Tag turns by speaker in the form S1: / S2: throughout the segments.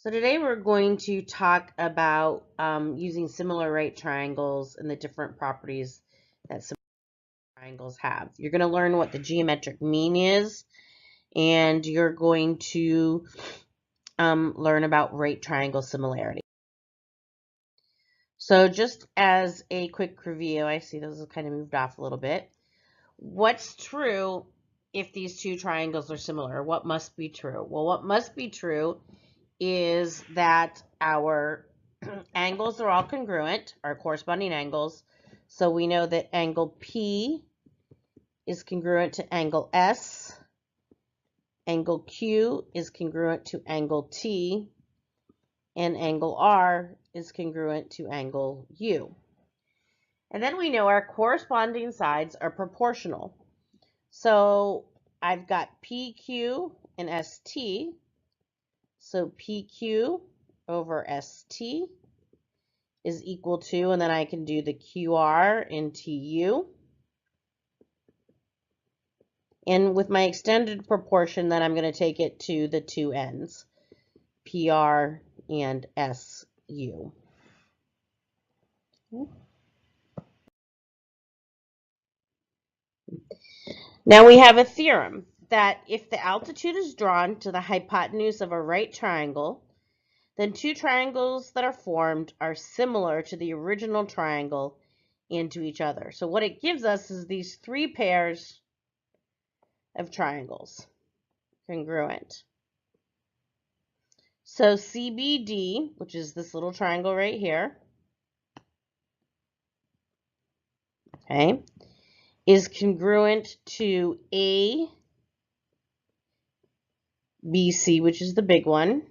S1: So today we're going to talk about using similar right triangles and the different properties that similar triangles have. You're going to learn what the geometric mean is, and you're going to learn about right triangle similarity. So just as a quick review, I see those have kind of moved off a little bit. What's true if these two triangles are similar? What must be true? Well, what must be true is that our angles are all congruent, our corresponding angles. So we know that angle P is congruent to angle S, angle Q is congruent to angle T, and angle R is congruent to angle U. And then we know our corresponding sides are proportional. So I've got PQ and ST. So PQ over ST is equal to, and then I can do the QR in TU. And with my extended proportion, then I'm going to take it to the two ends, PR and SU. Now we have a theorem that if the altitude is drawn to the hypotenuse of a right triangle, then two triangles that are formed are similar to the original triangle and to each other. So what it gives us is these three pairs of triangles, congruent. So CBD, which is this little triangle right here, okay, is congruent to ABC, which is the big one.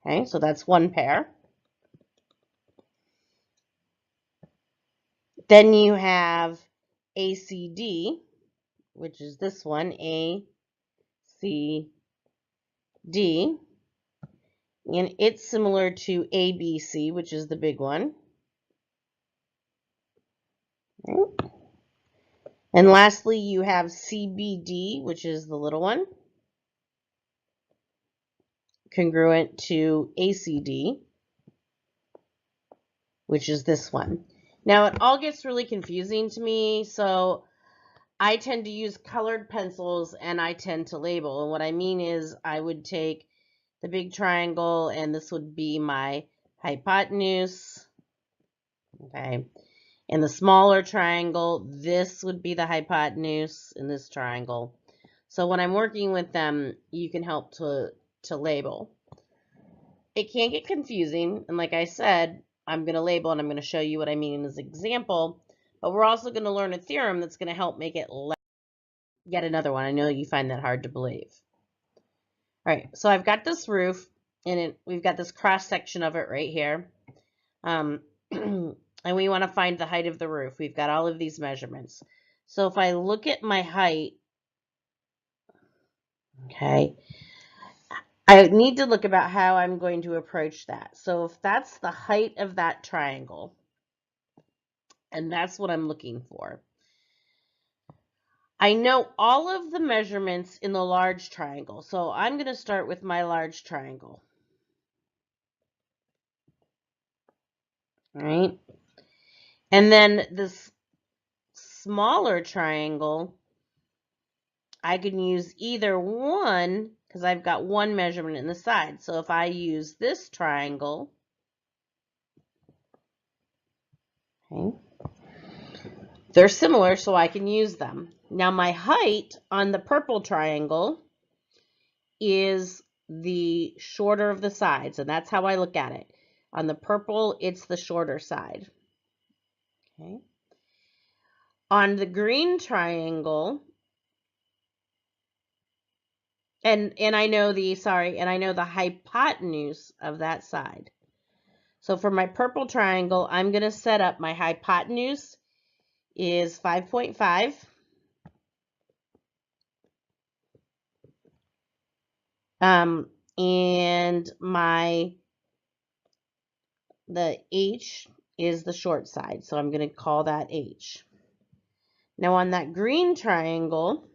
S1: Okay, so that's one pair. Then you have ACD, which is this one, ACD, and it's similar to ABC, which is the big one. Okay. And lastly, you have CBD, which is the little one, congruent to ACD, which is this one. Now, it all gets really confusing to me, so I tend to use colored pencils and I tend to label. And what I mean is I would take the big triangle and this would be my hypotenuse, okay? And the smaller triangle, this would be the hypotenuse in this triangle. So when I'm working with them, you can help to label. It can get confusing, and like I said, I'm going to label and I'm going to show you what I mean in this example, but we're also going to learn a theorem that's going to help make it less. Yet another one. I know you find that hard to believe. All right, so I've got this roof, and we've got this cross section of it right here. And we want to find the height of the roof. We've got all of these measurements. So if I look at my height, okay, I need to look about how I'm going to approach that. So if that's the height of that triangle, and that's what I'm looking for, I know all of the measurements in the large triangle. So I'm going to start with my large triangle. All right. And then this smaller triangle, I can use either one because I've got one measurement in the side. So if I use this triangle, okay, they're similar, so I can use them. Now my height on the purple triangle is the shorter of the sides, and that's how I look at it. On the purple, it's the shorter side. Okay. On the green triangle, and I know the hypotenuse of that side. So for my purple triangle, I'm going to set up my hypotenuse is 5.5. And the H is the short side. So I'm going to call that H. Now on that green triangle,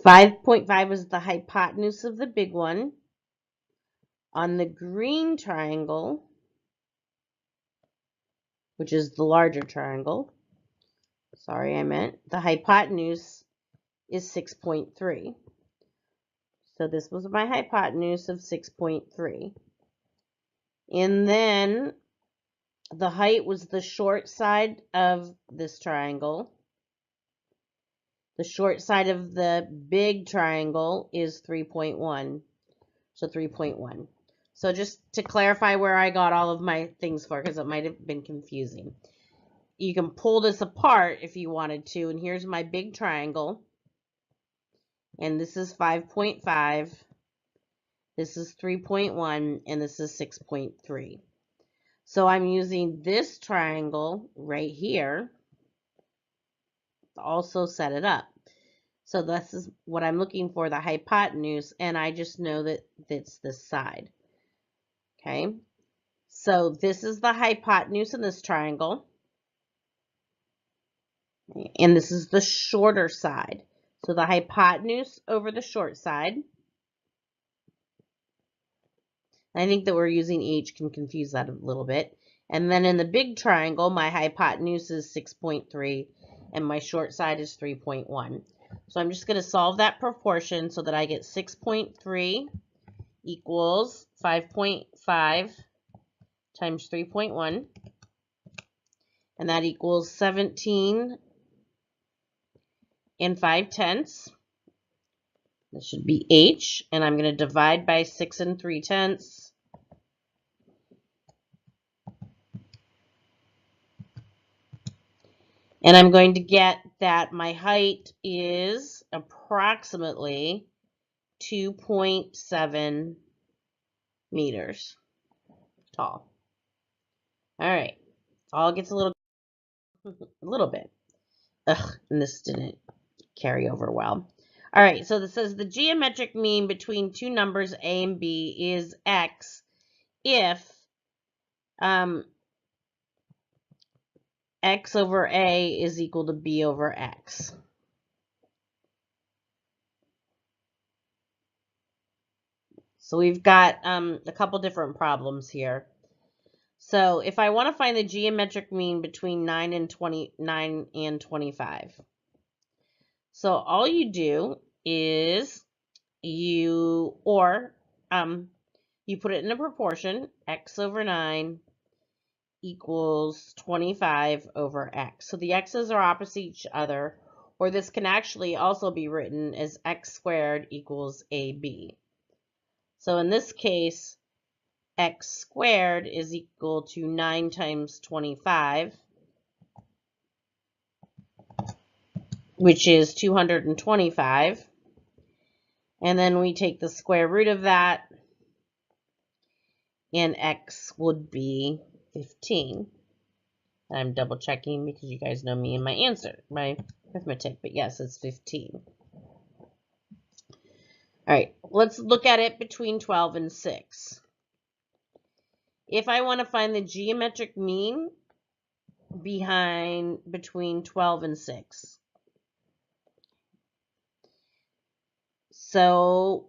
S1: 5.5 is the hypotenuse of the big one. On the green triangle, which is the larger triangle, the hypotenuse is 6.3. So this was my hypotenuse of 6.3. And then the height was the short side of this triangle. The short side of the big triangle is 3.1. So 3.1. So just to clarify where I got all of my things for, because it might have been confusing. You can pull this apart if you wanted to. And here's my big triangle. And this is 5.5. This is 3.1. And this is 6.3. So I'm using this triangle right here to also set it up. So this is what I'm looking for, the hypotenuse, and I just know that it's this side. Okay, so this is the hypotenuse in this triangle, and this is the shorter side. So the hypotenuse over the short side. I think that we're using H can confuse that a little bit. And then in the big triangle, my hypotenuse is 6.3, and my short side is 3.1. So I'm just going to solve that proportion so that I get 6.3 equals 5.5 times 3.1. And that equals 17 and 5/10. This should be H. And I'm going to divide by 6 and 3/10. And I'm going to get that my height is approximately 2.7 meters tall. All right. All gets a little bit. Ugh, and this didn't carry over well. All right, so this says the geometric mean between two numbers a and b is x if x over a is equal to b over x. So we've got a couple different problems here. So if I want to find the geometric mean between 9 and 25. So all you do is you put it in a proportion, x over 9 equals 25 over x. So the x's are opposite each other, or this can actually also be written as x squared equals ab. So in this case, x squared is equal to 9 times 25, which is 225. And then we take the square root of that, and x would be 15. I'm double checking because you guys know me and my answer, my arithmetic, but yes, it's 15. All right, let's look at it between 12 and 6. If I want to find the geometric mean between 12 and 6. So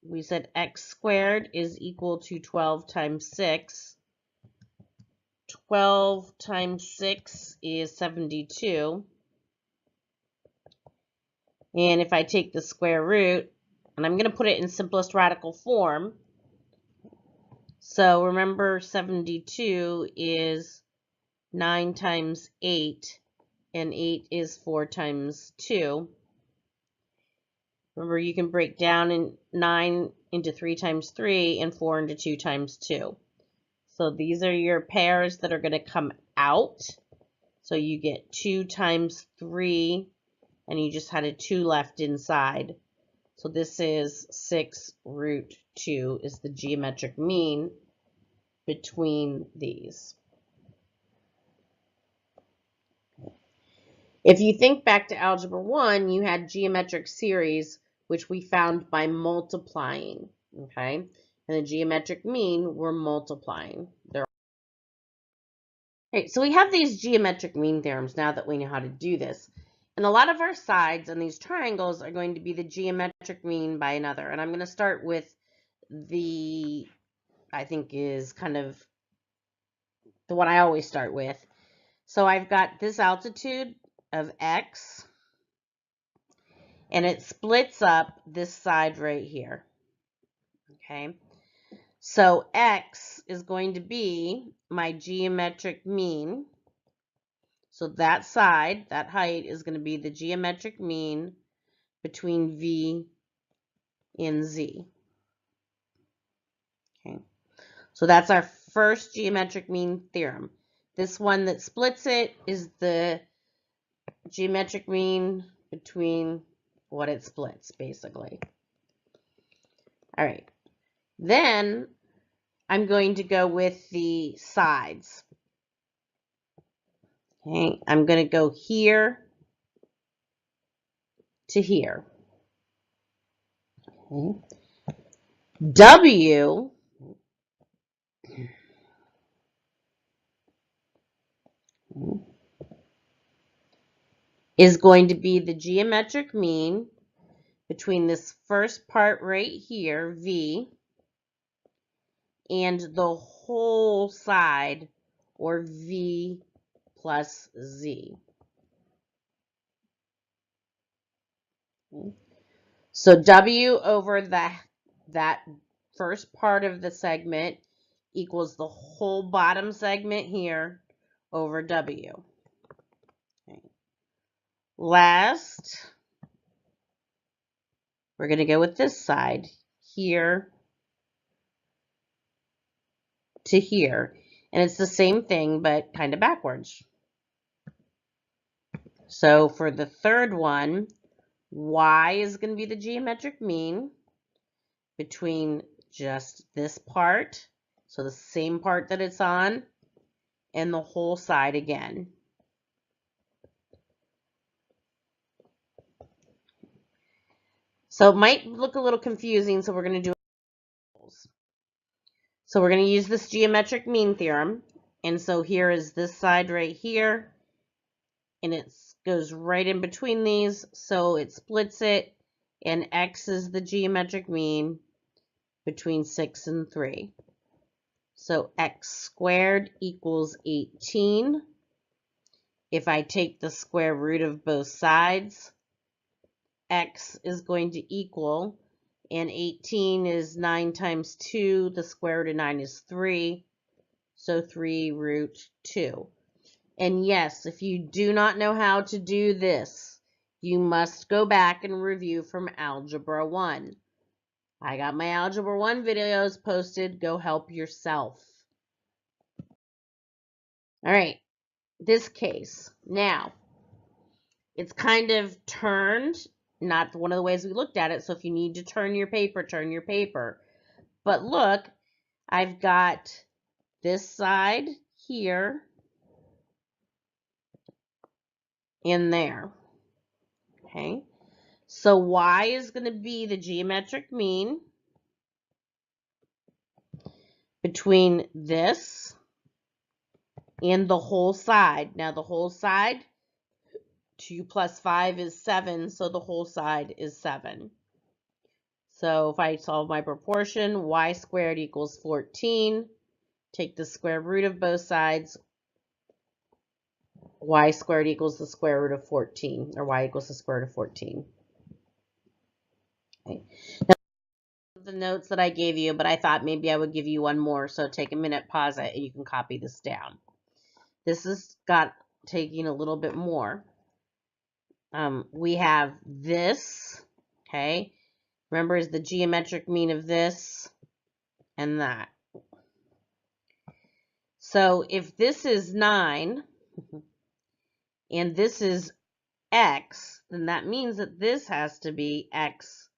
S1: we said x squared is equal to 12 times 6. 12 times 6 is 72. And if I take the square root, and I'm going to put it in simplest radical form. So remember 72 is 9 times 8, and 8 is 4 times 2. Remember, you can break down 9 into 3 times 3 and 4 into 2 times 2. So these are your pairs that are going to come out. So you get 2 times 3, and you just had a 2 left inside. So this is 6 root 2 is the geometric mean between these. If you think back to Algebra 1, you had geometric series, which we found by multiplying, okay? And the geometric mean, we're multiplying. Okay, so we have these geometric mean theorems now that we know how to do this. And a lot of our sides on these triangles are going to be the geometric mean by another. And I'm going to start with the, I think is kind of the one I always start with. So I've got this altitude of x, and it splits up this side right here. Okay, so x is going to be my geometric mean. So that side, that height, is going to be the geometric mean between v and z. Okay, so that's our first geometric mean theorem. This one that splits it is the geometric mean between what it splits, basically. All right, then I'm going to go with the sides. Okay, I'm going to go here to here. Okay. W is going to be the geometric mean between this first part right here, V, and the whole side, or V plus Z. Okay. So W over that first part of the segment equals the whole bottom segment here over W. Okay. Last, we're going to go with this side, here to here. And it's the same thing, but kind of backwards. So for the third one, y is going to be the geometric mean between just this part, so the same part that it's on, and the whole side again. So it might look a little confusing, so we're going to do it. So we're going to use this geometric mean theorem, and so here is this side right here, and it goes right in between these, so it splits it, and x is the geometric mean between 6 and 3. So x squared equals 18. If I take the square root of both sides, x is going to equal, and 18 is 9 times 2, the square root of 9 is 3, so 3 root 2. And yes, if you do not know how to do this, you must go back and review from Algebra 1. I got my Algebra 1 videos posted. Go help yourself. All right, this case. Now, it's kind of turned, not one of the ways we looked at it, so if you need to turn your paper, turn your paper. But look, I've got this side here and there. Okay, so y is going to be the geometric mean between this and the whole side. Now the whole side, 2 plus 5 is 7, so the whole side is 7. So if I solve my proportion, y squared equals 14. Take the square root of both sides. Y squared equals the square root of 14, or y equals the square root of 14. Okay. Now, the notes that I gave you, but I thought maybe I would give you one more, so take a minute, pause it, and you can copy this down. This has got taking a little bit more. We have this, okay, remember, is the geometric mean of this and that. So if this is 9 and this is x, then that means that this has to be x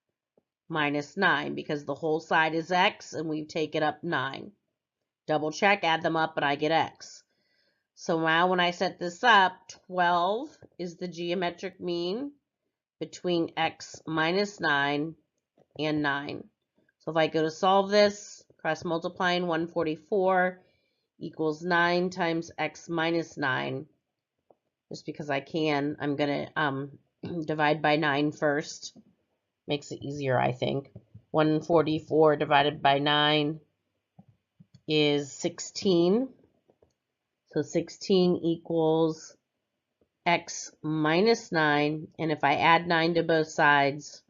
S1: minus 9, because the whole side is x and we take it up 9. Double check, add them up, and I get x. So now when I set this up, 12 is the geometric mean between x minus 9 and 9. So if I go to solve this, cross multiplying, 144 equals 9 times x minus 9 just because I can. I'm going to divide by 9 first. Makes it easier, I think. 144 divided by 9 is 16. So 16 equals x minus 9. And if I add 9 to both sides,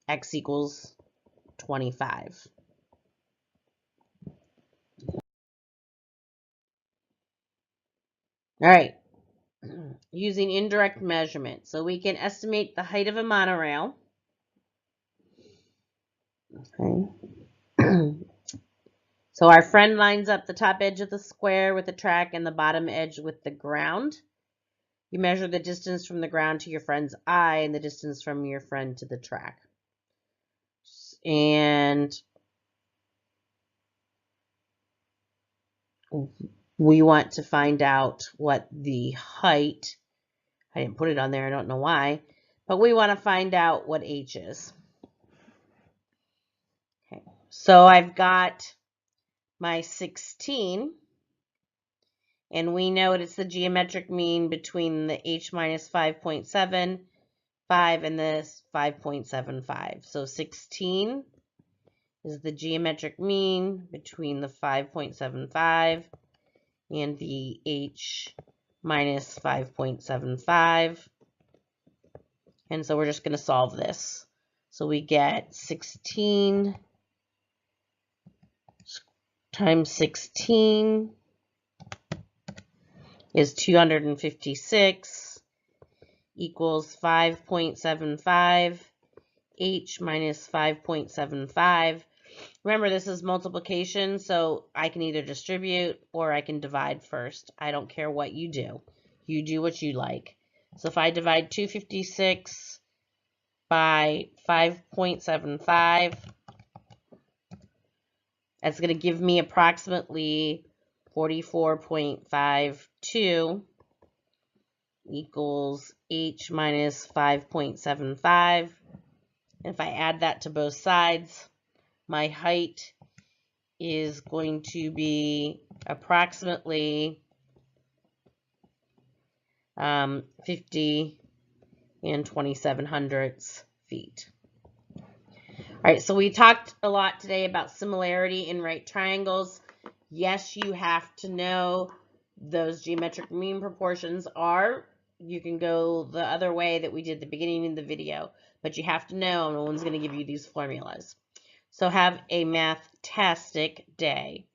S1: x equals 25. All right. Using indirect measurement. So we can estimate the height of a monorail. Okay. So our friend lines up the top edge of the square with the track and the bottom edge with the ground. You measure the distance from the ground to your friend's eye and the distance from your friend to the track. And we want to find out what the height, I didn't put it on there, I don't know why, but we want to find out what h is. Okay. So I've got my 16, and we know it's the geometric mean between the h minus 5.75 and this 5.75. So 16 is the geometric mean between the 5.75 and the h minus 5.75. And so we're just going to solve this. So we get 16 times 16 is 256 equals 5.75 h minus 5.75. Remember, this is multiplication, so I can either distribute or I can divide first. I don't care what you do. You do what you like. So if I divide 256 by 5.75, that's going to give me approximately 44.52 equals h minus 5.75. And if I add that to both sides, my height is going to be approximately 50 and 27/100 feet. All right, so we talked a lot today about similarity in right triangles. Yes, you have to know those geometric mean proportions are. You can go the other way that we did at the beginning of the video, but you have to know no one's going to give you these formulas. So have a math-tastic day.